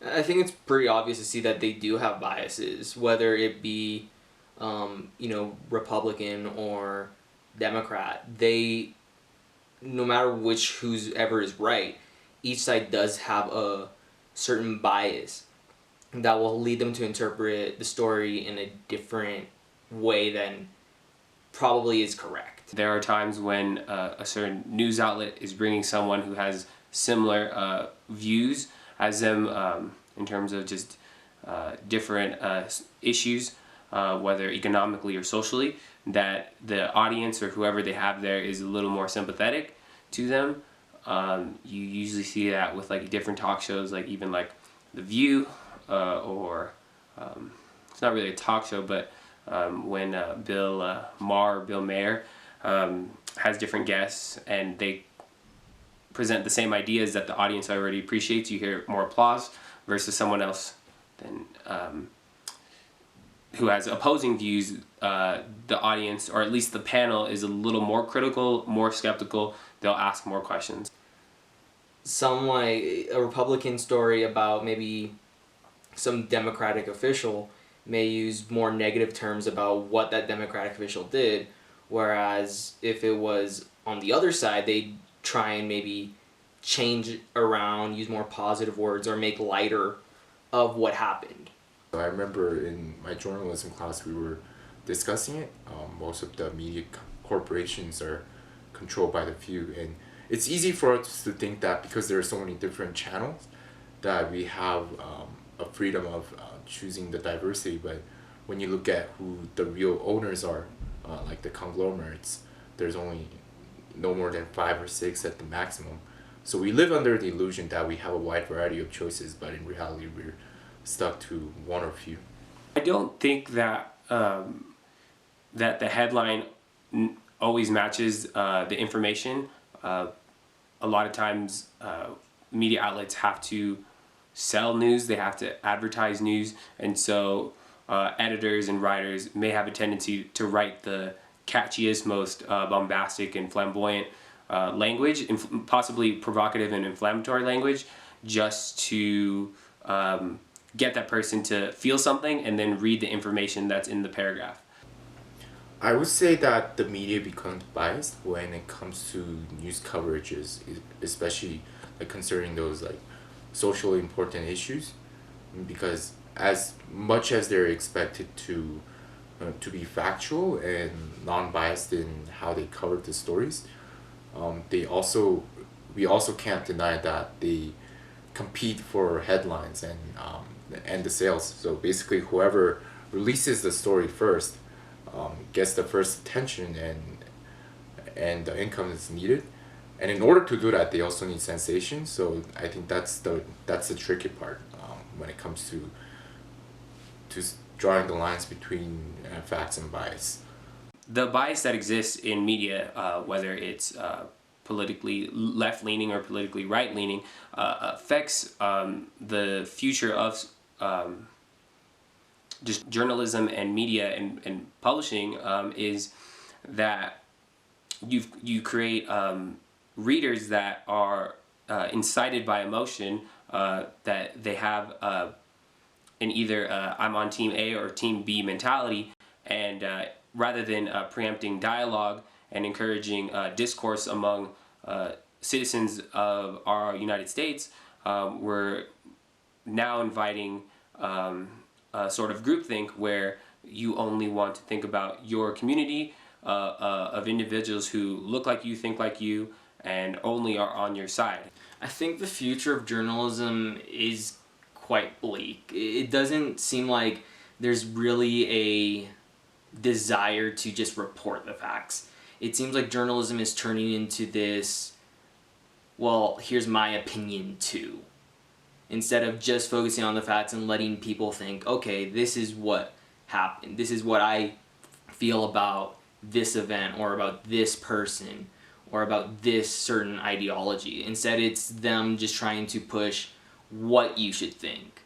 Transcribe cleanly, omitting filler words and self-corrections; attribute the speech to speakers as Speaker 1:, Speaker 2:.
Speaker 1: I think it's pretty obvious to see that they do have biases, whether it be, Republican or Democrat. No matter who's ever is right, each side does have a certain bias that will lead them to interpret the story in a different way than probably is correct.
Speaker 2: There are times when a certain news outlet is bringing someone who has similar views as them in terms of just different issues, whether economically or socially, that the audience or whoever they have there is a little more sympathetic to them. You usually see that with like different talk shows, like even like The View, or it's not really a talk show, but when Bill Maher has different guests and they present the same ideas that the audience already appreciates, you hear more applause, versus someone else then who has opposing views. The audience, or at least the panel, is a little more critical, more skeptical. They'll ask more questions.
Speaker 1: Some, like a Republican story about maybe some Democratic official, may use more negative terms about what that Democratic official did, whereas if it was on the other side, they'd try and maybe change around, use more positive words, or make lighter of what happened.
Speaker 3: I remember in my journalism class we were discussing it. Most of the media corporations are controlled by the few, and it's easy for us to think that because there are so many different channels that we have a freedom of choosing the diversity. But when you look at who the real owners are, like the conglomerates, there's only no more than 5 or 6 at the maximum. So we live under the illusion that we have a wide variety of choices, but in reality we're stuck to one or few.
Speaker 2: I don't think that that the headline always matches the information. A lot of times media outlets have to sell news, they have to advertise news, and so editors and writers may have a tendency to write the catchiest, most bombastic and flamboyant language, possibly provocative and inflammatory language, just to get that person to feel something and then read the information that's in the paragraph.
Speaker 3: I would say that the media becomes biased when it comes to news coverages, especially like concerning those like socially important issues, because as much as they're expected to be factual and non-biased in how they cover the stories, we also can't deny that they compete for headlines and the sales. So basically, whoever releases the story first gets the first attention, and the income is needed. And in order to do that, they also need sensation. So I think that's the tricky part when it comes to drawing the lines between facts and bias.
Speaker 2: The bias that exists in media, whether it's politically left-leaning or politically right-leaning, affects the future of just journalism and media and publishing. Is that you create readers that are incited by emotion, that they have an either I'm on team A or team B mentality, and rather than preempting dialogue and encouraging discourse among citizens of our United States, we're now inviting a sort of groupthink where you only want to think about your community of individuals who look like you, think like you, and only are on your side.
Speaker 1: I think the future of journalism is quite bleak. It doesn't seem like there's really a desire to just report the facts. It seems like journalism is turning into this, well, here's my opinion too, instead of just focusing on the facts and letting people think, okay, this is what happened, this is what I feel about this event or about this person or about this certain ideology. Instead, it's them just trying to push what you should think.